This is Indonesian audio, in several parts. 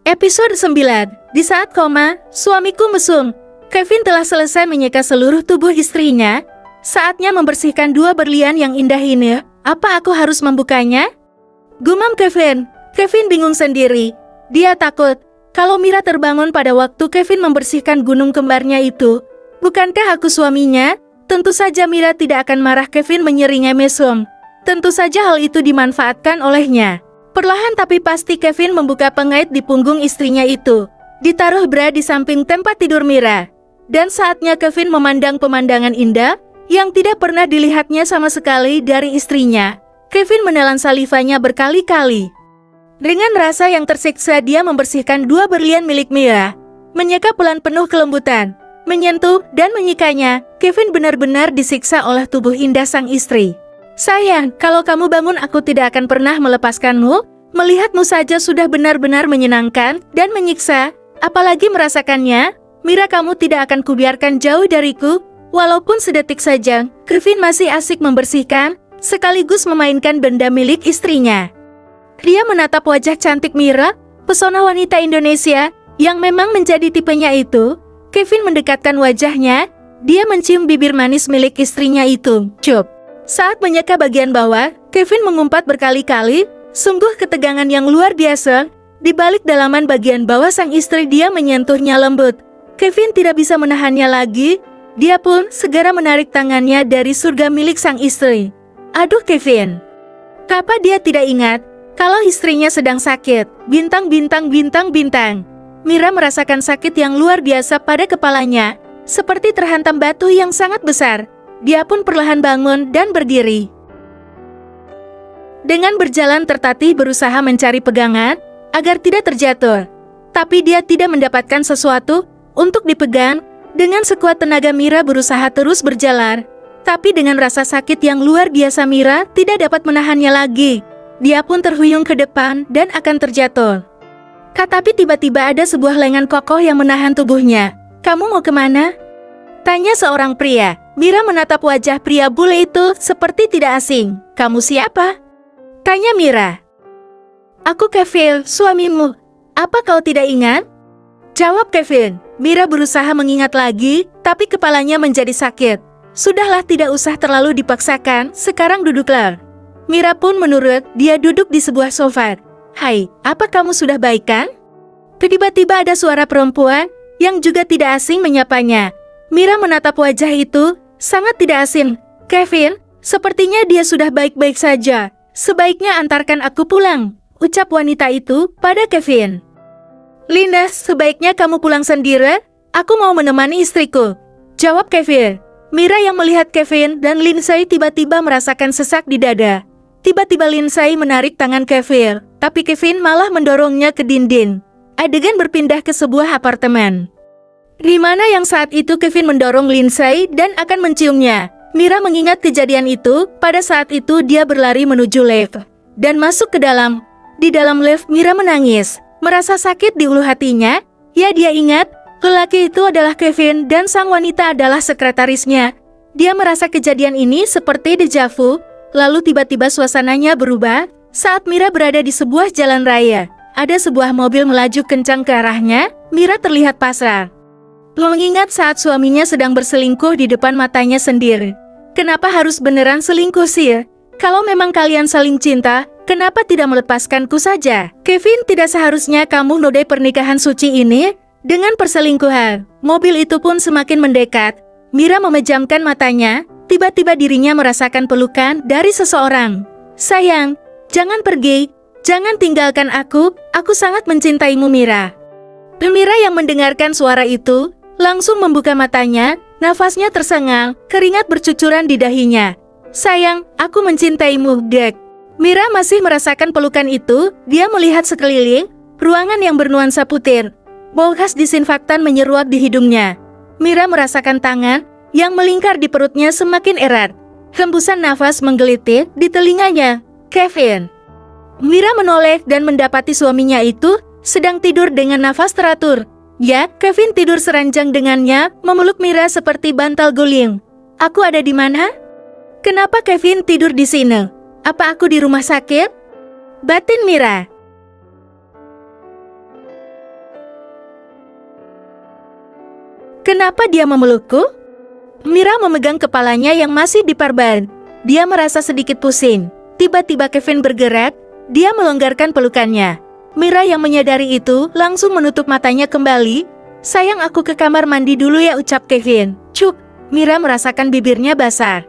Episode 9. Di saat koma, suamiku mesum. Kevin telah selesai menyeka seluruh tubuh istrinya. Saatnya membersihkan dua berlian yang indah ini. Apa aku harus membukanya? Gumam Kevin. Kevin bingung sendiri. Dia takut kalau Mira terbangun pada waktu Kevin membersihkan gunung kembarnya itu. Bukankah aku suaminya? Tentu saja Mira tidak akan marah Kevin menyeringai mesum. Tentu saja hal itu dimanfaatkan olehnya. Perlahan tapi pasti Kevin membuka pengait di punggung istrinya itu. Ditaruh bra di samping tempat tidur Mira. Dan saatnya Kevin memandang pemandangan indah yang tidak pernah dilihatnya sama sekali dari istrinya. Kevin menelan salivanya berkali-kali. Dengan rasa yang tersiksa dia membersihkan dua berlian milik Mira. Menyeka pelan penuh kelembutan. Menyentuh dan menyikanya, Kevin benar-benar disiksa oleh tubuh indah sang istri. Sayang, kalau kamu bangun aku tidak akan pernah melepaskanmu. Melihatmu saja sudah benar-benar menyenangkan dan menyiksa. Apalagi merasakannya. Mira, kamu tidak akan kubiarkan jauh dariku. Walaupun sedetik saja, Kevin masih asik membersihkan, sekaligus memainkan benda milik istrinya. Dia menatap wajah cantik Mira, pesona wanita Indonesia, yang memang menjadi tipenya itu. Kevin mendekatkan wajahnya. Dia mencium bibir manis milik istrinya itu. Cup. Saat menyeka bagian bawah, Kevin mengumpat berkali-kali, sungguh ketegangan yang luar biasa. Di balik dalaman bagian bawah sang istri dia menyentuhnya lembut. Kevin tidak bisa menahannya lagi. Dia pun segera menarik tangannya dari surga milik sang istri. Aduh Kevin. Apa dia tidak ingat kalau istrinya sedang sakit? Bintang. Mira merasakan sakit yang luar biasa pada kepalanya, seperti terhantam batu yang sangat besar. Dia pun perlahan bangun dan berdiri. Dengan berjalan tertatih berusaha mencari pegangan agar tidak terjatuh. Tapi dia tidak mendapatkan sesuatu untuk dipegang. Dengan sekuat tenaga Mira berusaha terus berjalan. Tapi dengan rasa sakit yang luar biasa Mira tidak dapat menahannya lagi. Dia pun terhuyung ke depan dan akan terjatuh. Tapi tiba-tiba ada sebuah lengan kokoh yang menahan tubuhnya. Kamu mau kemana? Tanya seorang pria. Mira menatap wajah pria bule itu seperti tidak asing. Kamu siapa? Tanya Mira. Aku Kevin, suamimu. Apa kau tidak ingat? Jawab Kevin. Mira berusaha mengingat lagi, tapi kepalanya menjadi sakit. Sudahlah, tidak usah terlalu dipaksakan, sekarang duduklah. Mira pun menurut, dia duduk di sebuah sofa. Hai, apa kamu sudah baik kan? Tiba-tiba ada suara perempuan yang juga tidak asing menyapanya. Mira menatap wajah itu, sangat tidak asing. Kevin, sepertinya dia sudah baik-baik saja. Sebaiknya antarkan aku pulang, ucap wanita itu pada Kevin. Linda, sebaiknya kamu pulang sendiri. Aku mau menemani istriku, jawab Kevin. Mira yang melihat Kevin dan Lindsay tiba-tiba merasakan sesak di dada. Tiba-tiba Lindsay menarik tangan Kevin, tapi Kevin malah mendorongnya ke dinding. Adegan berpindah ke sebuah apartemen, di mana yang saat itu Kevin mendorong Lindsay dan akan menciumnya. Mira mengingat kejadian itu. Pada saat itu dia berlari menuju lift dan masuk ke dalam. Di dalam lift Mira menangis, merasa sakit di ulu hatinya. Ya, dia ingat lelaki itu adalah Kevin dan sang wanita adalah sekretarisnya. Dia merasa kejadian ini seperti deja vu. Lalu tiba-tiba suasananya berubah saat Mira berada di sebuah jalan raya. Ada sebuah mobil melaju kencang ke arahnya. Mira terlihat pasrah, mengingat saat suaminya sedang berselingkuh di depan matanya sendiri. Kenapa harus beneran selingkuh sih? Kalau memang kalian saling cinta, kenapa tidak melepaskanku saja? Kevin, tidak seharusnya kamu nodai pernikahan suci ini dengan perselingkuhan. Mobil itu pun semakin mendekat. Mira memejamkan matanya. Tiba-tiba dirinya merasakan pelukan dari seseorang. Sayang, jangan pergi. Jangan tinggalkan aku sangat mencintaimu Mira. Mira yang mendengarkan suara itu langsung membuka matanya. Nafasnya tersengal, keringat bercucuran di dahinya. Sayang, aku mencintaimu, Dek. Mira masih merasakan pelukan itu. Dia melihat sekeliling, ruangan yang bernuansa putih. Bau khas disinfektan menyeruak di hidungnya. Mira merasakan tangan yang melingkar di perutnya semakin erat. Hembusan nafas menggelitik di telinganya. Kevin. Mira menoleh dan mendapati suaminya itu sedang tidur dengan nafas teratur. Ya, Kevin tidur seranjang dengannya, memeluk Mira seperti bantal guling. Aku ada di mana? Kenapa Kevin tidur di sini? Apa aku di rumah sakit? Batin Mira. Kenapa dia memelukku? Mira memegang kepalanya yang masih diperban. Dia merasa sedikit pusing. Tiba-tiba Kevin bergerak, dia melonggarkan pelukannya. Mira yang menyadari itu langsung menutup matanya kembali. Sayang, aku ke kamar mandi dulu ya, ucap Kevin. Cuk, Mira merasakan bibirnya basah.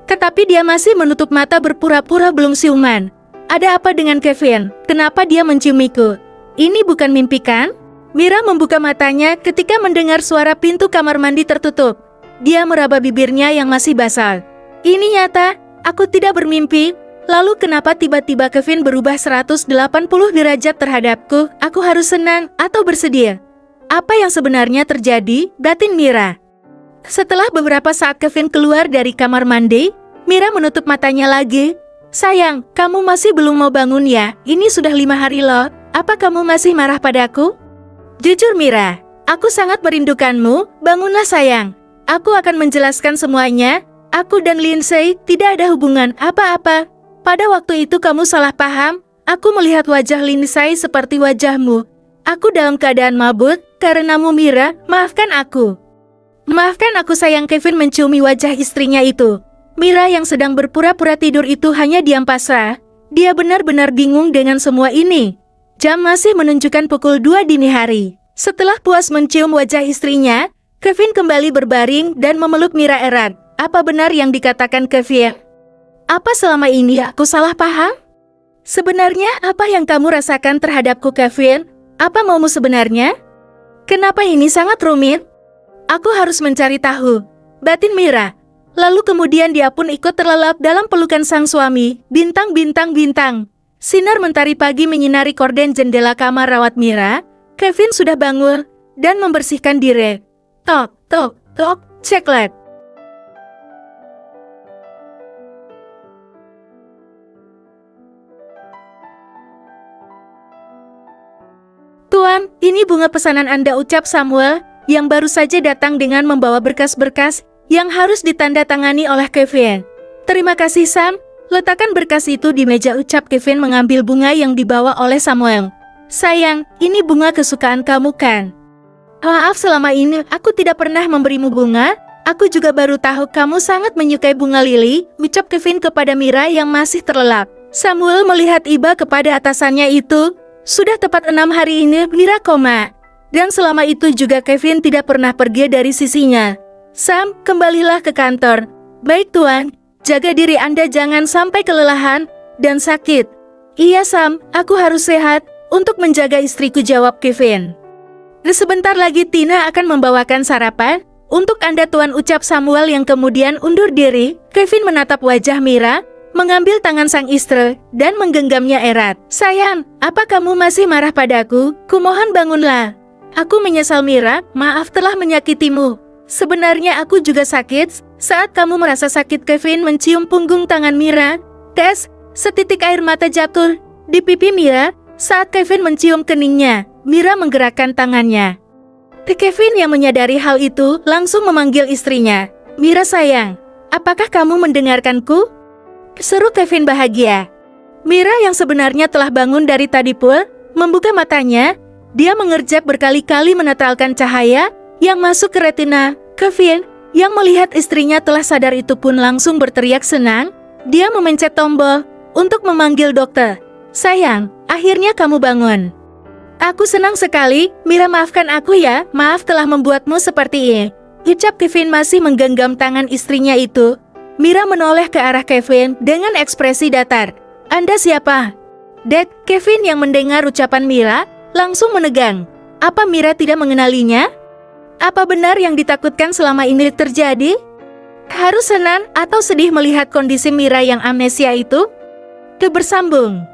Tetapi dia masih menutup mata berpura-pura belum siuman. Ada apa dengan Kevin? Kenapa dia menciumiku? Ini bukan mimpi kan? Mira membuka matanya ketika mendengar suara pintu kamar mandi tertutup. Dia meraba bibirnya yang masih basah. Ini nyata, aku tidak bermimpi. Lalu kenapa tiba-tiba Kevin berubah 180 derajat terhadapku? Aku harus senang atau bersedih? Apa yang sebenarnya terjadi? Batin Mira. Setelah beberapa saat Kevin keluar dari kamar mandi, Mira menutup matanya lagi. Sayang, kamu masih belum mau bangun ya? Ini sudah 5 hari loh. Apa kamu masih marah padaku? Jujur Mira, aku sangat merindukanmu. Bangunlah sayang. Aku akan menjelaskan semuanya. Aku dan Lindsay tidak ada hubungan apa-apa. Pada waktu itu kamu salah paham. Aku melihat wajah Lindsay seperti wajahmu. Aku dalam keadaan mabuk karenamu Mira. Maafkan aku. Maafkan aku sayang. Kevin menciumi wajah istrinya itu. Mira yang sedang berpura-pura tidur itu hanya diam pasrah. Dia benar-benar bingung dengan semua ini. Jam masih menunjukkan pukul 2 dini hari. Setelah puas mencium wajah istrinya, Kevin kembali berbaring dan memeluk Mira erat. Apa benar yang dikatakan Kevin? Apa selama ini aku salah paham? Sebenarnya apa yang kamu rasakan terhadapku Kevin? Apa maumu sebenarnya? Kenapa ini sangat rumit? Aku harus mencari tahu. Batin Mira. Lalu kemudian dia pun ikut terlelap dalam pelukan sang suami. Bintang, bintang, bintang. Sinar mentari pagi menyinari korden jendela kamar rawat Mira. Kevin sudah bangun dan membersihkan diri. Tok, tok, tok, ceklet. Tuan, ini bunga pesanan Anda, ucap Samuel, yang baru saja datang dengan membawa berkas-berkas yang harus ditandatangani oleh Kevin. Terima kasih Sam, letakkan berkas itu di meja, ucap Kevin mengambil bunga yang dibawa oleh Samuel. Sayang, ini bunga kesukaan kamu kan? Maaf selama ini aku tidak pernah memberimu bunga. Aku juga baru tahu kamu sangat menyukai bunga lili, ucap Kevin kepada Mira yang masih terlelap. Samuel melihat iba kepada atasannya itu. Sudah tepat 6 hari ini Mira koma. Dan selama itu juga Kevin tidak pernah pergi dari sisinya. Sam, kembalilah ke kantor. Baik Tuan, jaga diri Anda jangan sampai kelelahan dan sakit. Iya Sam, aku harus sehat untuk menjaga istriku, jawab Kevin. Sebentar lagi Tina akan membawakan sarapan untuk Anda Tuan, ucap Samuel yang kemudian undur diri. Kevin menatap wajah Mira, mengambil tangan sang istri dan menggenggamnya erat. Sayang, apa kamu masih marah padaku? Kumohon bangunlah. Aku menyesal Mira, maaf telah menyakitimu. Sebenarnya aku juga sakit. Saat kamu merasa sakit, Kevin mencium punggung tangan Mira. Tes, setitik air mata jatuh di pipi Mira. Saat Kevin mencium keningnya, Mira menggerakkan tangannya. Kevin yang menyadari hal itu langsung memanggil istrinya. Mira sayang, apakah kamu mendengarkanku? Seru Kevin bahagia. Mira yang sebenarnya telah bangun dari tadi pun membuka matanya. Dia mengerjak berkali-kali menetralkan cahaya yang masuk ke retina. Kevin yang melihat istrinya telah sadar itu pun langsung berteriak senang. Dia memencet tombol untuk memanggil dokter. Sayang, akhirnya kamu bangun. Aku senang sekali, Mira, maafkan aku ya, maaf telah membuatmu seperti ini, ucap Kevin masih menggenggam tangan istrinya itu. Mira menoleh ke arah Kevin dengan ekspresi datar. Anda siapa? Dad, Kevin yang mendengar ucapan Mira langsung menegang. Apa Mira tidak mengenalinya? Apa benar yang ditakutkan selama ini terjadi? Harus senang atau sedih melihat kondisi Mira yang amnesia itu? Kebersambung.